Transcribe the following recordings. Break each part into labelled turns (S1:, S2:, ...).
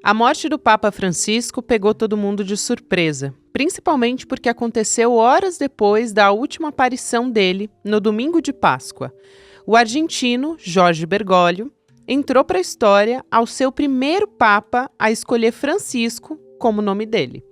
S1: A morte do Papa Francisco pegou todo mundo de surpresa, principalmente porque aconteceu horas depois da última aparição dele, no domingo de Páscoa. O argentino Jorge Bergoglio entrou para a história ao ser o primeiro Papa a escolher Francisco como nome dele.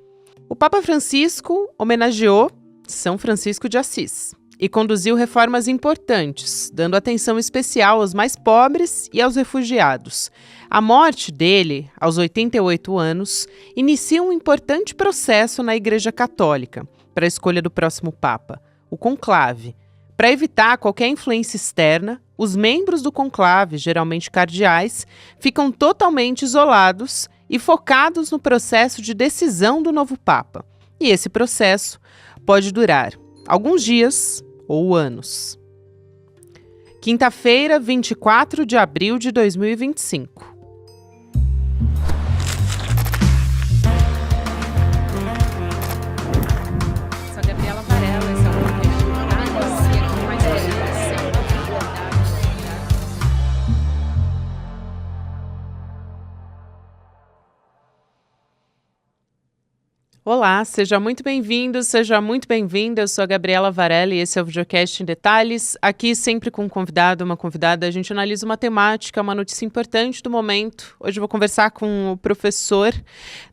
S1: O Papa Francisco homenageou São Francisco de Assis e conduziu reformas importantes, dando atenção especial aos mais pobres e aos refugiados. A morte dele, aos 88 anos, inicia um importante processo na Igreja Católica para a escolha do próximo Papa, o conclave. Para evitar qualquer influência externa, os membros do conclave, geralmente cardeais, ficam totalmente isolados e focados no processo de decisão do novo Papa. E esse processo pode durar alguns dias ou anos. Quinta-feira, 24 de abril de 2025. Sou Gabriela Varela, esse é o podcast Detalhes, e aqui mais uma edição da Liberdade. Olá, seja muito bem-vindo, seja muito bem-vinda. Eu sou a Gabriela Varela e esse é o Videocast em Detalhes. Aqui sempre com um convidado, uma convidada, a gente analisa uma temática, uma notícia importante do momento. Hoje eu vou conversar com o professor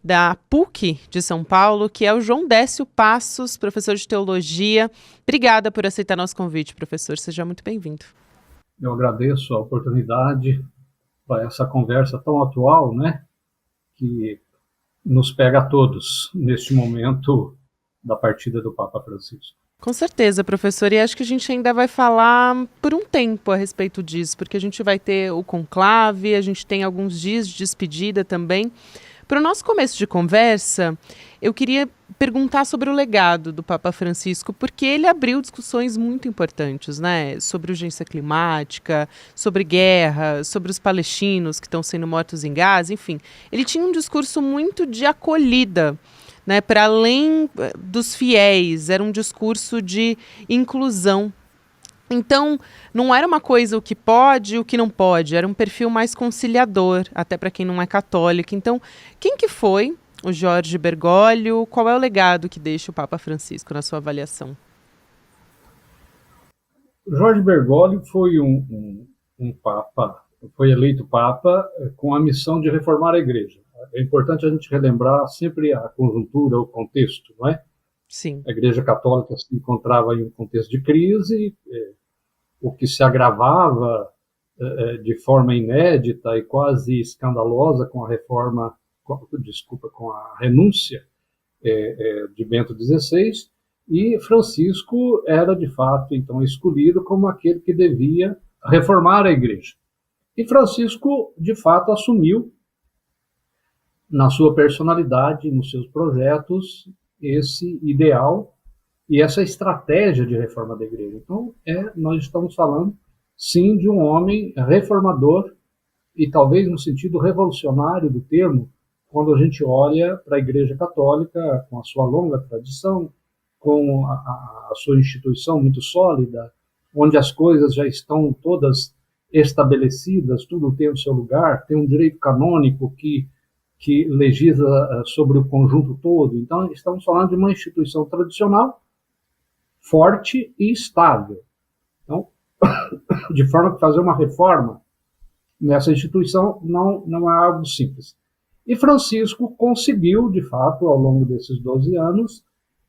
S1: da PUC de São Paulo, que é o João Décio Passos, professor de Teologia. Obrigada por aceitar nosso convite, professor. Seja muito bem-vindo.
S2: Eu agradeço a oportunidade para essa conversa tão atual, né, que nos pega a todos neste momento da partida do Papa Francisco.
S1: Com certeza, professor, e acho que a gente ainda vai falar por um tempo a respeito disso, porque a gente vai ter o conclave, a gente tem alguns dias de despedida também. Para o nosso começo de conversa, eu queria perguntar sobre o legado do Papa Francisco, porque ele abriu discussões muito importantes, né? Sobre urgência climática, sobre guerra, sobre os palestinos que estão sendo mortos em Gaza, enfim. Ele tinha um discurso muito de acolhida, né? Para além dos fiéis, era um discurso de inclusão. Então, não era uma coisa o que pode e o que não pode, era um perfil mais conciliador, até para quem não é católico. Então, quem que foi o Jorge Bergoglio? Qual é o legado que deixa o Papa Francisco na sua avaliação?
S2: Jorge Bergoglio foi um Papa, foi eleito Papa com a missão de reformar a Igreja. É importante a gente relembrar sempre a conjuntura, o contexto, não é?
S1: Sim.
S2: A Igreja Católica se encontrava em um contexto de crise, o que se agravava de forma inédita e quase escandalosa com a reforma, com a renúncia de Bento XVI, e Francisco era, de fato, então, escolhido como aquele que devia reformar a Igreja. E Francisco, de fato, assumiu, na sua personalidade, nos seus projetos, esse ideal e essa estratégia de reforma da Igreja. Então, nós estamos falando, sim, de um homem reformador e talvez no sentido revolucionário do termo, quando a gente olha para a Igreja Católica, com a sua longa tradição, com a sua instituição muito sólida, onde as coisas já estão todas estabelecidas, tudo tem o seu lugar, tem um direito canônico que legisla sobre o conjunto todo. Então, estamos falando de uma instituição tradicional, forte e estável. Então, de forma que fazer uma reforma nessa instituição não é algo simples. E Francisco conseguiu, de fato, ao longo desses 12 anos,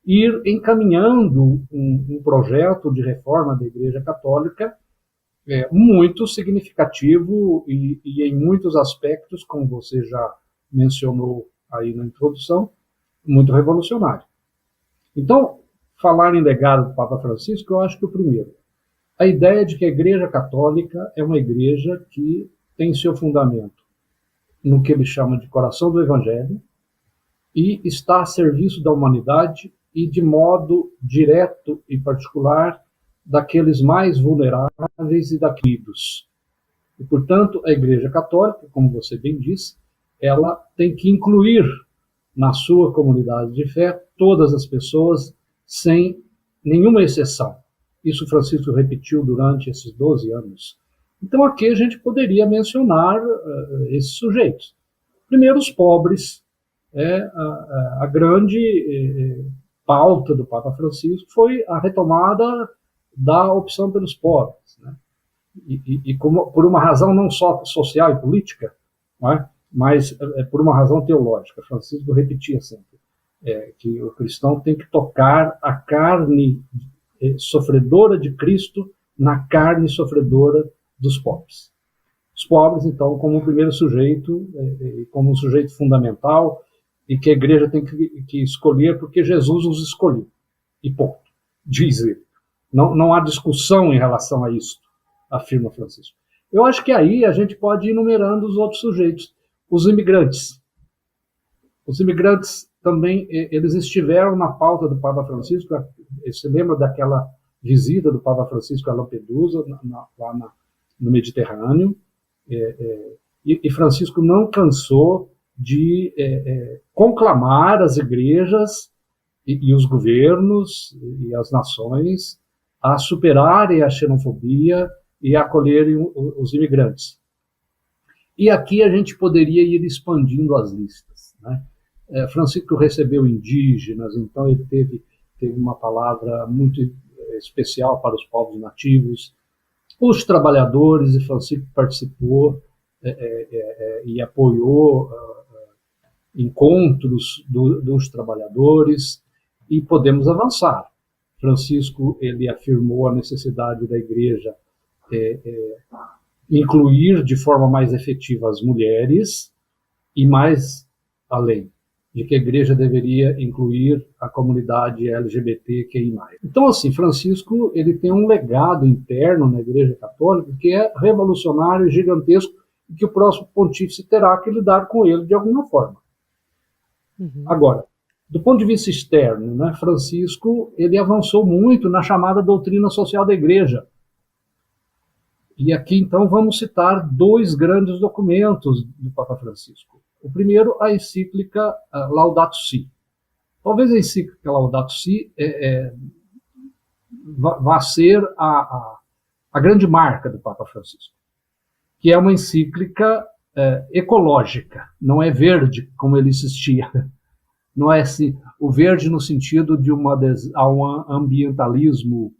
S2: ir encaminhando um projeto de reforma da Igreja Católica muito significativo e em muitos aspectos, como você já mencionou aí na introdução, muito revolucionário. Então, falar em legado do Papa Francisco, eu acho que o primeiro, a ideia de que a Igreja Católica é uma igreja que tem seu fundamento no que ele chama de coração do Evangelho e está a serviço da humanidade e de modo direto e particular daqueles mais vulneráveis e daqueles. E, portanto, a Igreja Católica, como você bem disse, ela tem que incluir na sua comunidade de fé todas as pessoas sem nenhuma exceção. Isso Francisco repetiu durante esses 12 anos. Então aqui a gente poderia mencionar esses sujeitos. Primeiro, os pobres. A grande pauta do Papa Francisco foi a retomada da opção pelos pobres, né? E como, por uma razão não só social e política, não é? Mas por uma razão teológica. Francisco repetia sempre que o cristão tem que tocar a carne sofredora de Cristo na carne sofredora dos pobres. Os pobres, então, como o primeiro sujeito, como um sujeito fundamental, e que a igreja tem que escolher porque Jesus os escolheu. E ponto. Diz ele. Não há discussão em relação a isso, afirma Francisco. Eu acho que aí a gente pode ir enumerando os outros sujeitos. Os imigrantes. Os imigrantes também, eles estiveram na pauta do Papa Francisco. Você lembra daquela visita do Papa Francisco a Lampedusa, lá no Mediterrâneo? E Francisco não cansou de conclamar as igrejas e os governos e as nações a superarem a xenofobia e a acolherem os imigrantes. E aqui a gente poderia ir expandindo as listas, né? Francisco recebeu indígenas, então ele teve uma palavra muito especial para os povos nativos, os trabalhadores, e Francisco participou e apoiou encontros dos trabalhadores, e podemos avançar. Francisco, ele afirmou a necessidade da igreja incluir de forma mais efetiva as mulheres, e mais além, de que a igreja deveria incluir a comunidade LGBTQI+. Então, assim, Francisco, ele tem um legado interno na Igreja Católica que é revolucionário e gigantesco, e que o próximo pontífice terá que lidar com ele de alguma forma. Uhum. Agora, do ponto de vista externo, né, Francisco, ele avançou muito na chamada doutrina social da Igreja. E aqui, então, vamos citar dois grandes documentos do Papa Francisco. O primeiro, a encíclica Laudato Si. Talvez a encíclica Laudato Si vá ser a grande marca do Papa Francisco, que é uma encíclica ecológica, não é verde, como ele insistia. Não é assim, o verde no sentido de um ambientalismo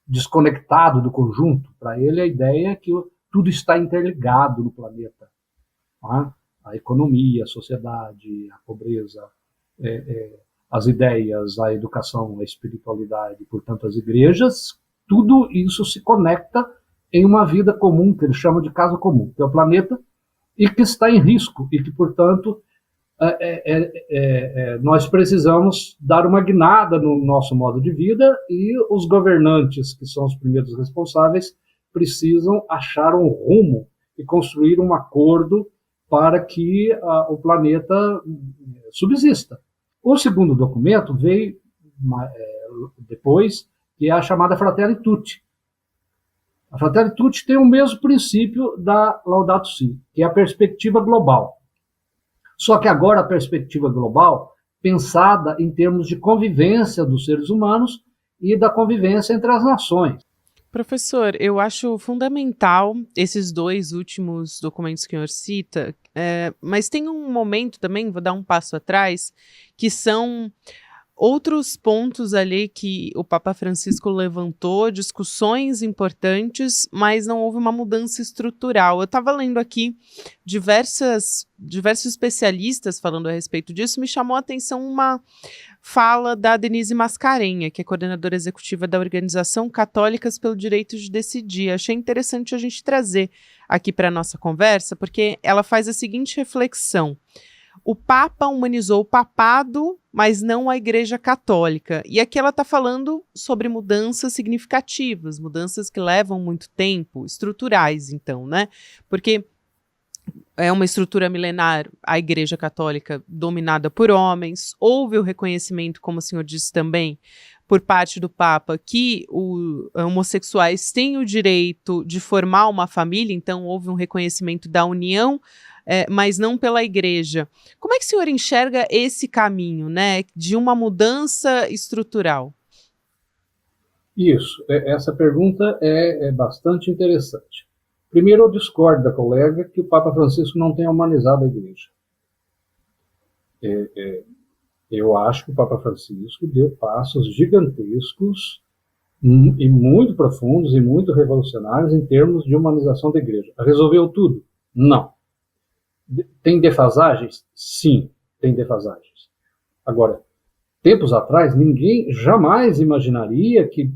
S2: desconectado do conjunto. Para ele, a ideia é que tudo está interligado no planeta. Tá? A economia, a sociedade, a pobreza, as ideias, a educação, a espiritualidade, portanto, as igrejas, tudo isso se conecta em uma vida comum, que ele chama de casa comum, que é o planeta, e que está em risco, e que, portanto, nós precisamos dar uma guinada no nosso modo de vida, e os governantes, que são os primeiros responsáveis, precisam achar um rumo e construir um acordo para que o planeta subsista. O segundo documento veio depois, que é a chamada Fratelli Tutti. A Fratelli Tutti tem o mesmo princípio da Laudato Si, que é a perspectiva global. Só que agora a perspectiva global pensada em termos de convivência dos seres humanos e da convivência entre as nações.
S1: Professor, eu acho fundamental esses dois últimos documentos que o senhor cita, mas tem um momento também, vou dar um passo atrás, que são outros pontos ali que o Papa Francisco levantou, discussões importantes, mas não houve uma mudança estrutural. Eu estava lendo aqui diversos especialistas falando a respeito disso, me chamou a atenção uma fala da Denise Mascarenha, que é coordenadora executiva da Organização Católicas pelo Direito de Decidir. Achei interessante a gente trazer aqui para a nossa conversa, porque ela faz a seguinte reflexão: o Papa humanizou o papado, mas não a Igreja Católica. E aqui ela está falando sobre mudanças significativas, mudanças que levam muito tempo, estruturais, então, né? Porque é uma estrutura milenar, a Igreja Católica dominada por homens. Houve o reconhecimento, como o senhor disse também, por parte do Papa, que os homossexuais têm o direito de formar uma família, então houve um reconhecimento da união, mas não pela Igreja. Como é que o senhor enxerga esse caminho, né, de uma mudança estrutural?
S2: Isso, essa pergunta é bastante interessante. Primeiro, eu discordo da colega que o Papa Francisco não tenha humanizado a Igreja. Eu acho que o Papa Francisco deu passos gigantescos e muito profundos e muito revolucionários em termos de humanização da igreja. Resolveu tudo? Não. Tem defasagens? Sim, tem defasagens. Agora, tempos atrás, ninguém jamais imaginaria que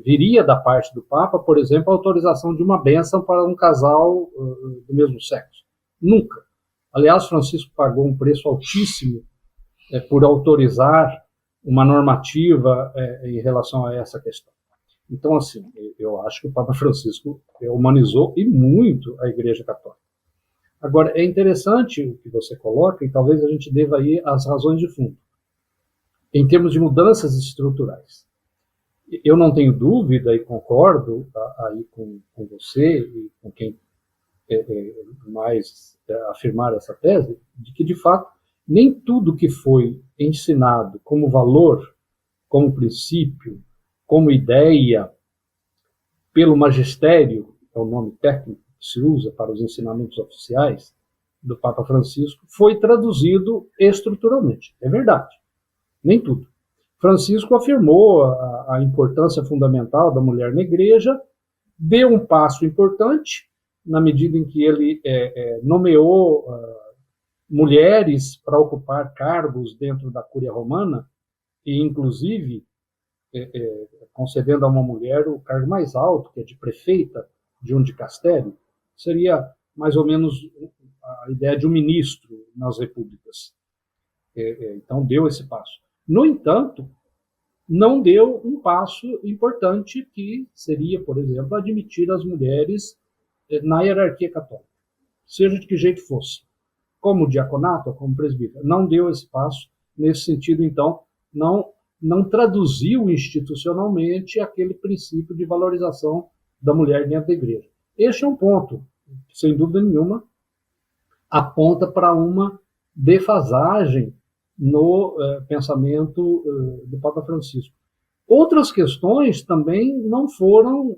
S2: viria da parte do Papa, por exemplo, a autorização de uma bênção para um casal do mesmo sexo. Nunca. Aliás, Francisco pagou um preço altíssimo por autorizar uma normativa em relação a essa questão. Então, assim, eu acho que o Papa Francisco humanizou e muito a Igreja Católica. Agora, é interessante o que você coloca, e talvez a gente deva ir às razões de fundo, em termos de mudanças estruturais. Eu não tenho dúvida e concordo aí com você e com quem mais afirmar essa tese, de que, de fato, nem tudo que foi ensinado como valor, como princípio, como ideia, pelo magistério, é o nome técnico que se usa para os ensinamentos oficiais do Papa Francisco, foi traduzido estruturalmente. É verdade. Nem tudo. Francisco afirmou a importância fundamental da mulher na igreja, deu um passo importante, na medida em que ele nomeou mulheres para ocupar cargos dentro da Cúria Romana, e inclusive concedendo a uma mulher o cargo mais alto, que é de prefeita de um dicastério, seria mais ou menos a ideia de um ministro nas repúblicas. Então deu esse passo. No entanto, não deu um passo importante que seria, por exemplo, admitir as mulheres na hierarquia católica, seja de que jeito fosse, como diaconato ou como presbítero. Não deu esse passo. Nesse sentido, então, não traduziu institucionalmente aquele princípio de valorização da mulher dentro da igreja. Este é um ponto, sem dúvida nenhuma, aponta para uma defasagem no pensamento do Papa Francisco. Outras questões também não foram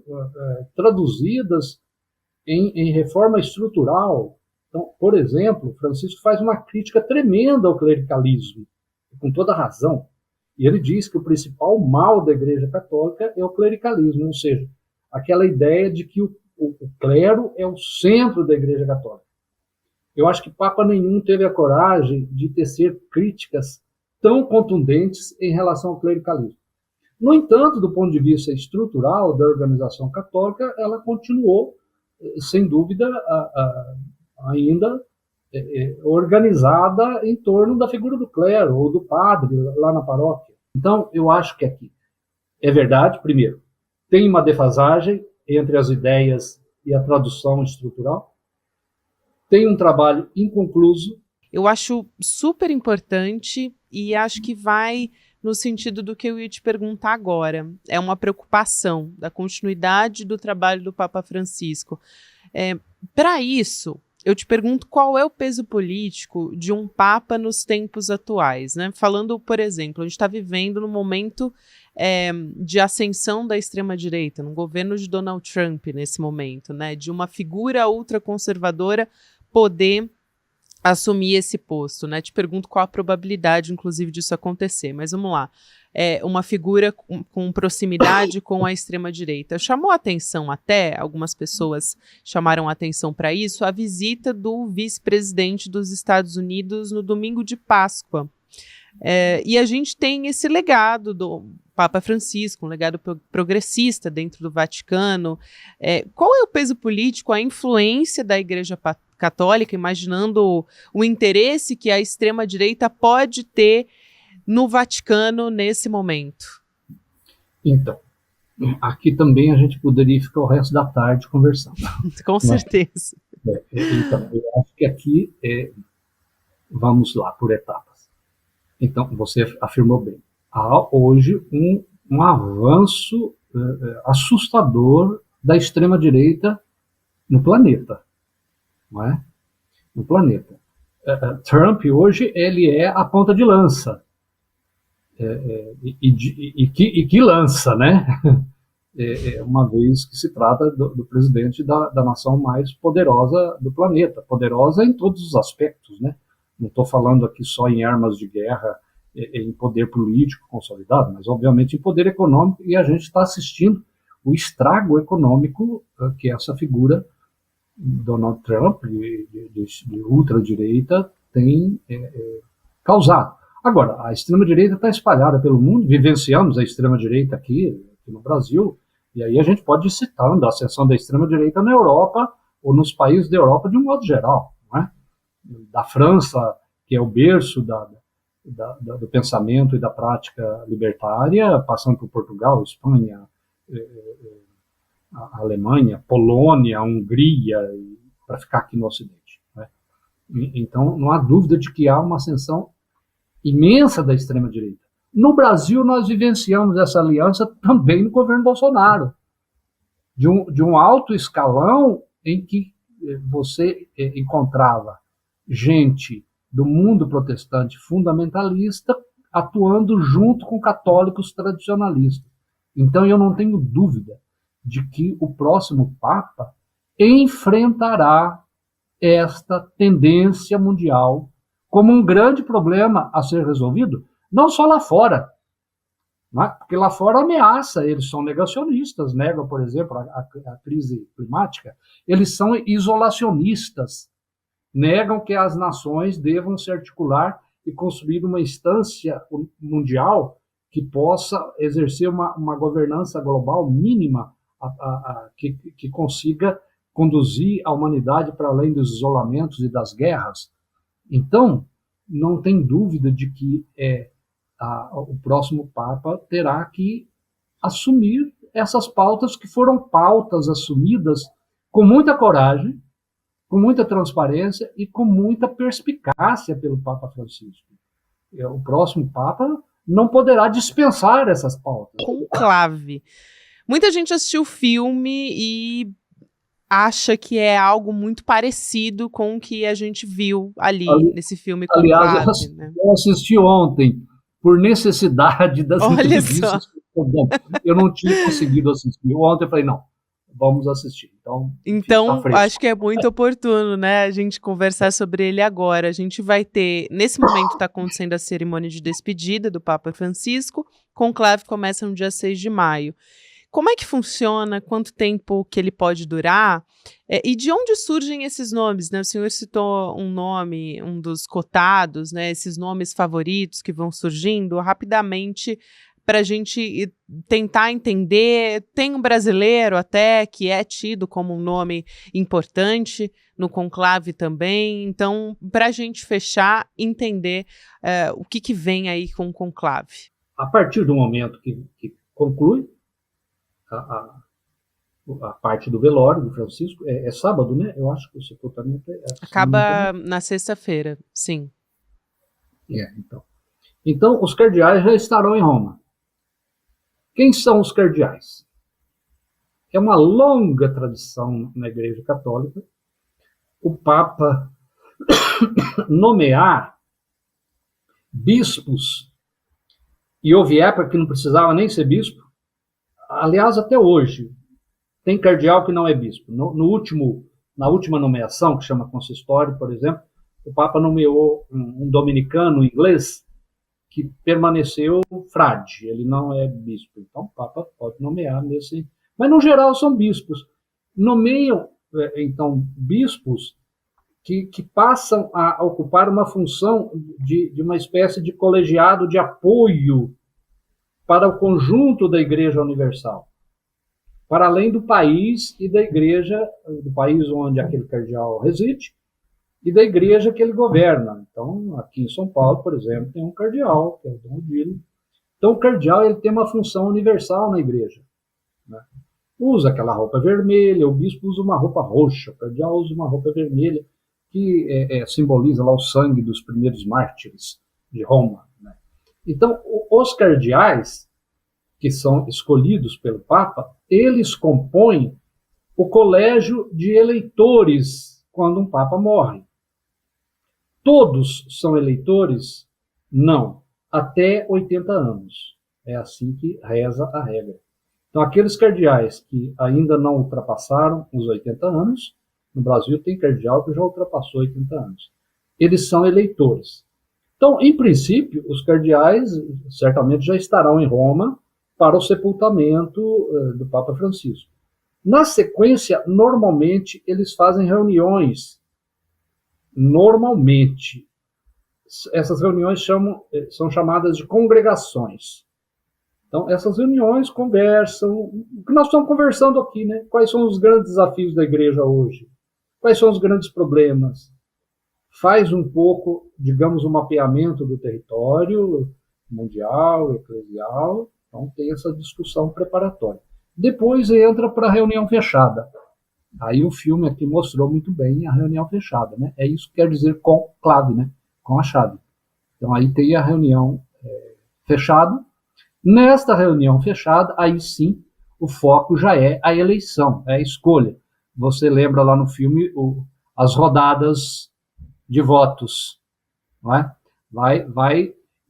S2: traduzidas em reforma estrutural. Então, por exemplo, Francisco faz uma crítica tremenda ao clericalismo, com toda razão. E ele diz que o principal mal da Igreja Católica é o clericalismo, ou seja, aquela ideia de que o clero é o centro da Igreja Católica. Eu acho que Papa nenhum teve a coragem de tecer críticas tão contundentes em relação ao clericalismo. No entanto, do ponto de vista estrutural da organização católica, ela continuou, sem dúvida, ainda organizada em torno da figura do clero ou do padre lá na paróquia. Então, eu acho que aqui é verdade, primeiro, tem uma defasagem entre as ideias e a tradução estrutural, tem um trabalho inconcluso.
S1: Eu acho super importante e acho que vai no sentido do que eu ia te perguntar agora. É uma preocupação da continuidade do trabalho do Papa Francisco. Para isso, eu te pergunto qual é o peso político de um Papa nos tempos atuais, né? Falando, por exemplo, a gente está vivendo num momento de ascensão da extrema-direita, no governo de Donald Trump nesse momento, né? De uma figura ultraconservadora poder assumir esse posto, né? Te pergunto qual a probabilidade, inclusive, disso acontecer, mas vamos lá. Uma figura com proximidade com a extrema-direita. Chamou a atenção até, algumas pessoas chamaram a atenção para isso, a visita do vice-presidente dos Estados Unidos no domingo de Páscoa. E a gente tem esse legado do Papa Francisco, um legado progressista dentro do Vaticano. Qual é o peso político, a influência da Igreja Católica, imaginando o interesse que a extrema-direita pode ter no Vaticano nesse momento?
S2: Então, aqui também a gente poderia ficar o resto da tarde conversando.
S1: Com certeza.
S2: Então, eu acho que aqui vamos lá, por etapas. Então, você afirmou bem. Há hoje um avanço assustador da extrema-direita no planeta. Não é? No planeta. Trump hoje ele é a ponta de lança. E que lança, né? Uma vez que se trata do presidente da nação mais poderosa do planeta. Poderosa em todos os aspectos, né? Não estou falando aqui só em armas de guerra, em poder político consolidado, mas obviamente em poder econômico, e a gente está assistindo o estrago econômico que essa figura Donald Trump, de ultradireita, tem causado. Agora, a extrema-direita está espalhada pelo mundo, vivenciamos a extrema-direita aqui no Brasil, e aí a gente pode ir citando a ascensão da extrema-direita na Europa, ou nos países da Europa de um modo geral, não é? Da França, que é o berço do pensamento e da prática libertária, passando por Portugal, Espanha, a Alemanha, Polônia, Hungria, para ficar aqui no Ocidente, né? Então, não há dúvida de que há uma ascensão imensa da extrema-direita. No Brasil, nós vivenciamos essa aliança também no governo Bolsonaro, de um alto escalão em que você encontrava gente do mundo protestante fundamentalista atuando junto com católicos tradicionalistas. Então, eu não tenho dúvida de que o próximo Papa enfrentará esta tendência mundial como um grande problema a ser resolvido, não só lá fora, né? Porque lá fora ameaça, eles são negacionistas, negam, por exemplo, a crise climática, eles são isolacionistas, negam que as nações devam se articular e construir uma instância mundial que possa exercer uma governança global mínima que consiga conduzir a humanidade para além dos isolamentos e das guerras. Então, não tem dúvida de que o próximo Papa terá que assumir essas pautas que foram pautas assumidas com muita coragem, com muita transparência e com muita perspicácia pelo Papa Francisco. O próximo Papa não poderá dispensar essas pautas.
S1: Conclave. Muita gente assistiu o filme e acha que é algo muito parecido com o que a gente viu ali nesse filme Conclave.
S2: Aliás, eu assisti ontem, por necessidade das entrevistas. Eu não tinha conseguido assistir. Ontem eu falei, não, vamos assistir. Então
S1: acho que é muito oportuno, né, a gente conversar sobre ele agora. A gente vai ter, nesse momento está acontecendo a cerimônia de despedida do Papa Francisco. Conclave começa no dia 6 de maio. Como é que funciona? Quanto tempo que ele pode durar? E de onde surgem esses nomes, né? O senhor citou um nome, um dos cotados, né? Esses nomes favoritos que vão surgindo rapidamente para a gente tentar entender. Tem um brasileiro até que é tido como um nome importante no conclave também. Então, para a gente fechar, entender o que vem aí com o conclave.
S2: A partir do momento que conclui a parte do velório do Francisco, é sábado, né? Eu acho que o sepultamento
S1: acaba na sexta-feira, sim.
S2: Então, os cardeais já estarão em Roma. Quem são os cardeais? É uma longa tradição na Igreja Católica o Papa nomear bispos, e houve época que não precisava nem ser bispo. Aliás, até hoje, tem cardeal que não é bispo. Na última nomeação, que chama consistório, por exemplo, o Papa nomeou um dominicano inglês que permaneceu frade, ele não é bispo. Então, o Papa pode nomear nesse... Mas, no geral, são bispos. Nomeiam, então, bispos que passam a ocupar uma função de uma espécie de colegiado de apoio para o conjunto da Igreja Universal, para além do país e da Igreja, do país onde aquele cardeal reside, e da Igreja que ele governa. Então, aqui em São Paulo, por exemplo, tem um cardeal, que é o Dom Odilo. Então, o cardeal ele tem uma função universal na Igreja, né? Usa aquela roupa vermelha, o bispo usa uma roupa roxa, o cardeal usa uma roupa vermelha, que simboliza lá o sangue dos primeiros mártires de Roma, né? Então, os cardeais, que são escolhidos pelo Papa, eles compõem o colégio de eleitores quando um Papa morre. Todos são eleitores? Não. Até 80 anos. É assim que reza a regra. Então, aqueles cardeais que ainda não ultrapassaram os 80 anos, no Brasil tem cardeal que já ultrapassou 80 anos. eles são eleitores. Então, em princípio, os cardeais certamente já estarão em Roma para o sepultamento do Papa Francisco. Na sequência, normalmente, eles fazem reuniões. Normalmente, essas reuniões são chamadas de congregações. Então, essas reuniões conversam, o que nós estamos conversando aqui, né? Quais são os grandes desafios da igreja hoje? Quais são os grandes problemas? Faz um pouco, digamos, um mapeamento do território mundial, eclesial, então tem essa discussão preparatória. Depois entra para a reunião fechada. Aí o filme aqui mostrou muito bem a reunião fechada, né? É isso que quer dizer conclave, né? Com a chave. Então aí tem a reunião fechada. Nesta reunião fechada, aí sim, o foco já é a eleição, é a escolha. Você lembra lá no filme as rodadas de votos, não é?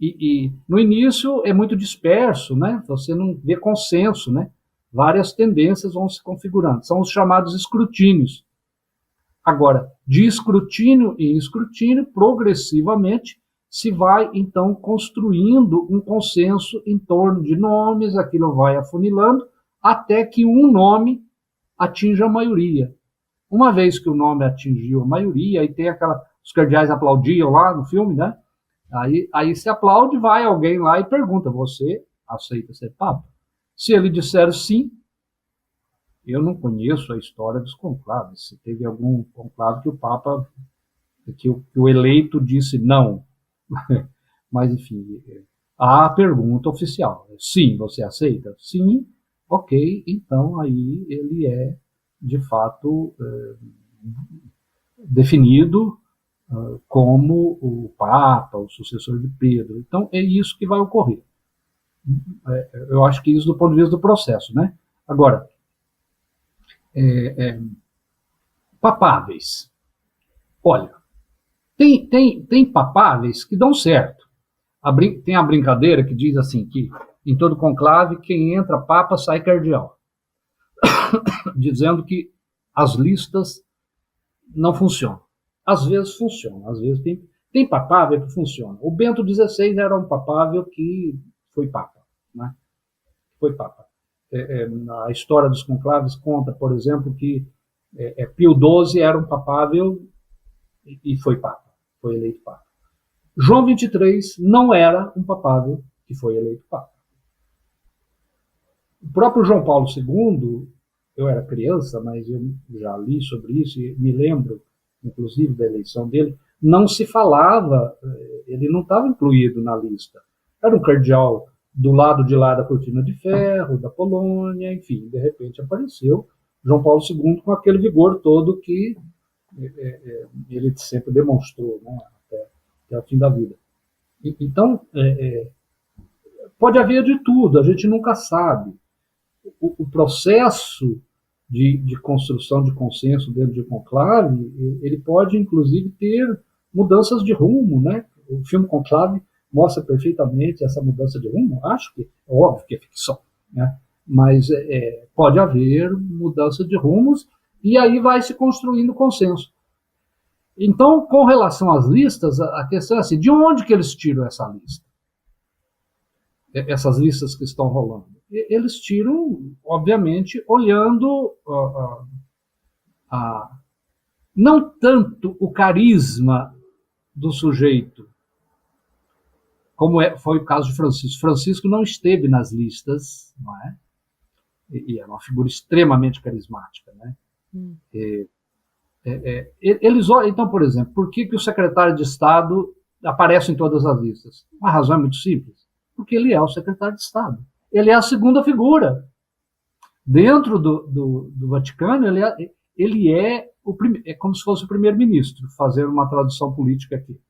S2: E no início é muito disperso, né? Você não vê consenso, né? Várias tendências vão se configurando. São os chamados escrutínios. Agora, de escrutínio em escrutínio, progressivamente, se vai, então, construindo um consenso em torno de nomes, aquilo vai afunilando, até que um nome atinja a maioria. Uma vez que o nome atingiu a maioria, aí tem os cardeais aplaudiam lá no filme, né? Aí se aplaude, vai alguém lá e pergunta, você aceita ser Papa? Se ele disser sim, eu não conheço a história dos conclaves. Se teve algum conclave que o Papa, que o eleito disse não. Mas, enfim, há a pergunta oficial. Sim, você aceita? Sim, ok, então aí ele é, de fato, definido como o Papa, o sucessor de Pedro. Então, é isso que vai ocorrer. Eu acho que isso do ponto de vista do processo, né? Agora, papáveis. Olha, tem papáveis que dão certo. Tem a brincadeira que diz assim, que em todo conclave, quem entra papa sai cardeal. Dizendo que as listas não funcionam. Às vezes funcionam, às vezes tem papável que funciona. O Bento XVI era um papável que foi papa, né? Foi papa. A história dos conclaves conta, por exemplo, que Pio XII era um papável e foi papa, foi eleito papa. João XXIII não era um papável que foi eleito papa. O próprio João Paulo II, eu era criança, mas eu já li sobre isso e me lembro, inclusive, da eleição dele, não se falava, ele não estava incluído na lista. Era um cardeal do lado de lá da Cortina de Ferro, da Polônia, enfim, de repente apareceu João Paulo II com aquele vigor todo que ele sempre demonstrou, né, até o fim da vida. Então, pode haver de tudo, a gente nunca sabe. O processo de construção de consenso dentro de conclave, ele pode, inclusive, ter mudanças de rumo, né? O filme Conclave mostra perfeitamente essa mudança de rumo. Acho que é óbvio que é ficção, né? Mas pode haver mudança de rumos e aí vai se construindo consenso. Então, com relação às listas, a questão é assim, de onde que eles tiram essa lista? Essas listas que estão rolando? Eles tiram, obviamente, olhando não tanto o carisma do sujeito, como foi o caso de Francisco. Francisco não esteve nas listas, não é? E é uma figura extremamente carismática, né? Eles olham, então, por exemplo, por que o secretário de Estado aparece em todas as listas? Uma razão é muito simples, porque ele é o secretário de Estado. Ele é a segunda figura. Dentro do Vaticano, ele é como se fosse o primeiro-ministro, fazendo uma tradução política aqui.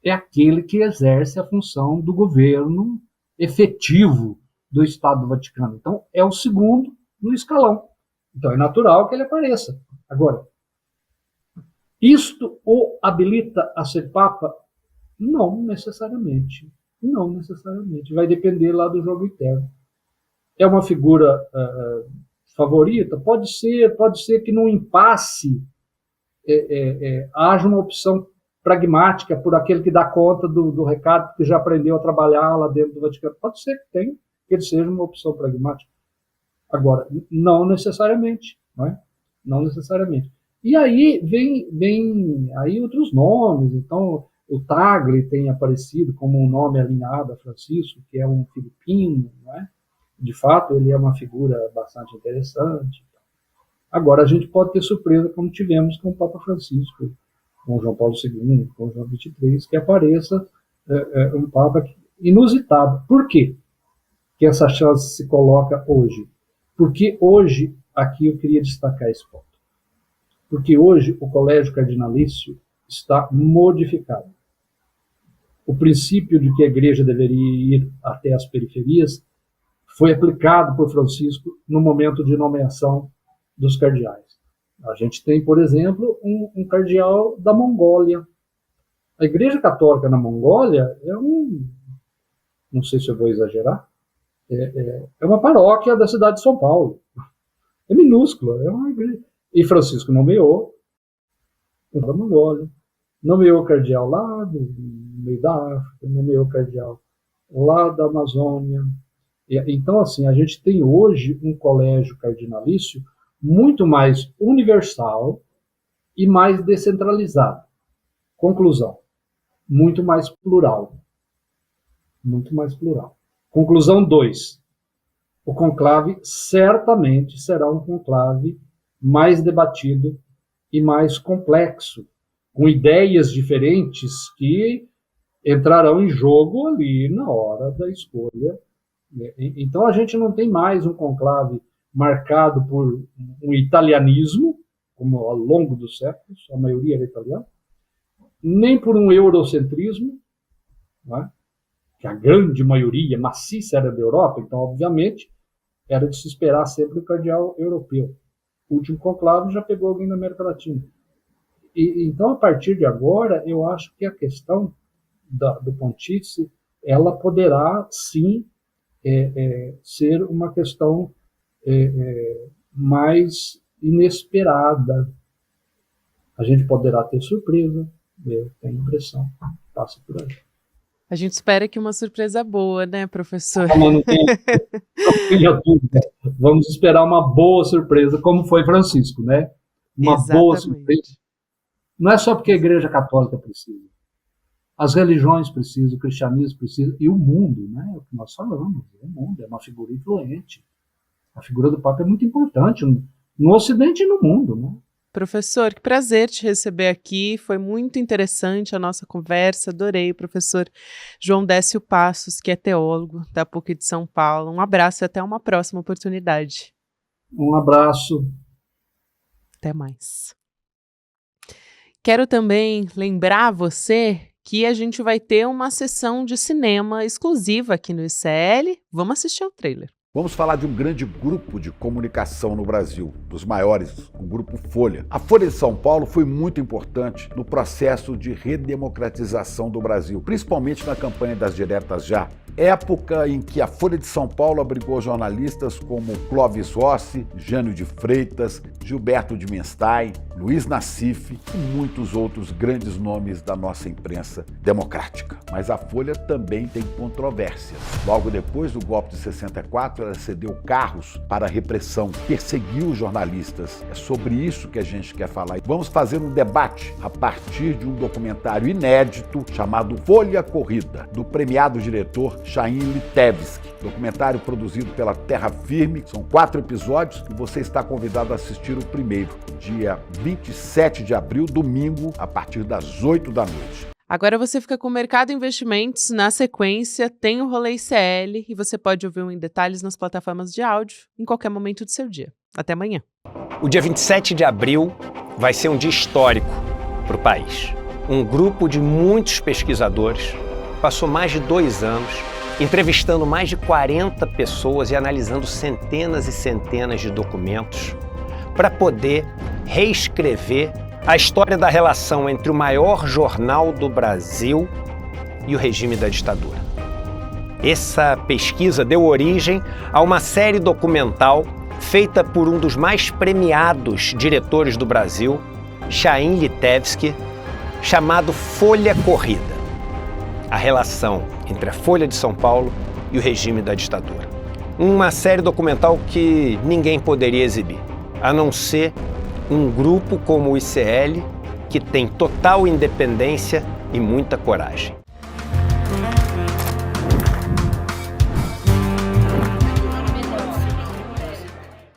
S2: É aquele que exerce a função do governo efetivo do Estado do Vaticano. Então, é o segundo no escalão. Então, é natural que ele apareça. Agora, isto o habilita a ser Papa? Não necessariamente. Não necessariamente. Vai depender lá do jogo interno. É uma figura favorita? Pode ser que num impasse haja uma opção pragmática por aquele que dá conta do recado, que já aprendeu a trabalhar lá dentro do Vaticano. Pode ser que ele seja uma opção pragmática. Agora, não necessariamente, não é? Não necessariamente. E aí vem aí outros nomes. Então, o Tagle tem aparecido como um nome alinhado a Francisco, que é um filipino, não é? De fato, ele é uma figura bastante interessante. Agora, a gente pode ter surpresa, como tivemos com o Papa Francisco, com João Paulo II, com João XXIII, que apareça um Papa inusitado. Por quê que essa chance se coloca hoje? Porque hoje, aqui eu queria destacar esse ponto, porque hoje o Colégio Cardinalício está modificado. O princípio de que a igreja deveria ir até as periferias foi aplicado por Francisco no momento de nomeação dos cardeais. A gente tem, por exemplo, um cardeal da Mongólia. A Igreja Católica na Mongólia não sei se eu vou exagerar, é uma paróquia da cidade de São Paulo. É minúscula, é uma igreja. E Francisco nomeou da Mongólia, nomeou o cardeal lá do meio da África, nomeou o cardeal lá da Amazônia. Então, assim, a gente tem hoje um colégio cardinalício muito mais universal e mais descentralizado. Conclusão, muito mais plural. Muito mais plural. Conclusão 2. O conclave certamente será um conclave mais debatido e mais complexo, com ideias diferentes que entrarão em jogo ali na hora da escolha. Então a gente não tem mais um conclave marcado por um italianismo, como ao longo dos séculos, a maioria era italiana, nem por um eurocentrismo, não é? Que a grande maioria maciça era da Europa, então, obviamente, era de se esperar sempre o cardeal europeu. O último conclave já pegou alguém da América Latina. Então, a partir de agora, eu acho que a questão do pontífice, ela poderá, sim, ser uma questão mais inesperada. A gente poderá ter surpresa, eu tenho a impressão, passa por aí.
S1: A gente espera que uma surpresa boa, né, professor?
S2: Não tenha dúvida. Vamos esperar uma boa surpresa, como foi Francisco, né? Uma boa surpresa. Não é só porque a Igreja Católica precisa. As religiões precisam, o cristianismo precisa, e o mundo, né? É o que nós falamos. O mundo é uma figura influente. A figura do Papa é muito importante no Ocidente e no mundo, né?
S1: Professor, que prazer te receber aqui, foi muito interessante a nossa conversa, adorei, professor João Décio Passos, que é teólogo da PUC de São Paulo. Um abraço e até uma próxima oportunidade.
S2: Um abraço.
S1: Até mais. Quero também lembrar você que a gente vai ter uma sessão de cinema exclusiva aqui no ICL. Vamos assistir ao trailer.
S3: Vamos falar de um grande grupo de comunicação no Brasil, dos maiores, o Grupo Folha. A Folha de São Paulo foi muito importante no processo de redemocratização do Brasil, principalmente na campanha das diretas já. Época em que a Folha de São Paulo abrigou jornalistas como Clóvis Rossi, Jânio de Freitas, Gilberto de Menstein, Luiz Nassif e muitos outros grandes nomes da nossa imprensa democrática. Mas a Folha também tem controvérsias. Logo depois do golpe de 64, ela cedeu carros para a repressão, perseguiu jornalistas. É sobre isso que a gente quer falar. Vamos fazer um debate a partir de um documentário inédito chamado Folha Corrida, do premiado diretor Chaim Litevski. Documentário produzido pela Terra Firme. São 4 episódios e você está convidado a assistir o primeiro, dia 27 de abril, domingo, a partir das 8 da noite.
S1: Agora você fica com o Mercado Investimentos. Na sequência, tem o Rolê ICL e você pode ouvir em detalhes nas plataformas de áudio em qualquer momento do seu dia. Até amanhã.
S4: O dia 27 de abril vai ser um dia histórico para o país. Um grupo de muitos pesquisadores passou mais de 2 anos entrevistando mais de 40 pessoas e analisando centenas e centenas de documentos para poder reescrever a história da relação entre o maior jornal do Brasil e o regime da ditadura. Essa pesquisa deu origem a uma série documental feita por um dos mais premiados diretores do Brasil, Chaim Litevski, chamado Folha Corrida, a relação entre a Folha de São Paulo e o regime da ditadura. Uma série documental que ninguém poderia exibir, a não ser um grupo como o ICL, que tem total independência e muita coragem.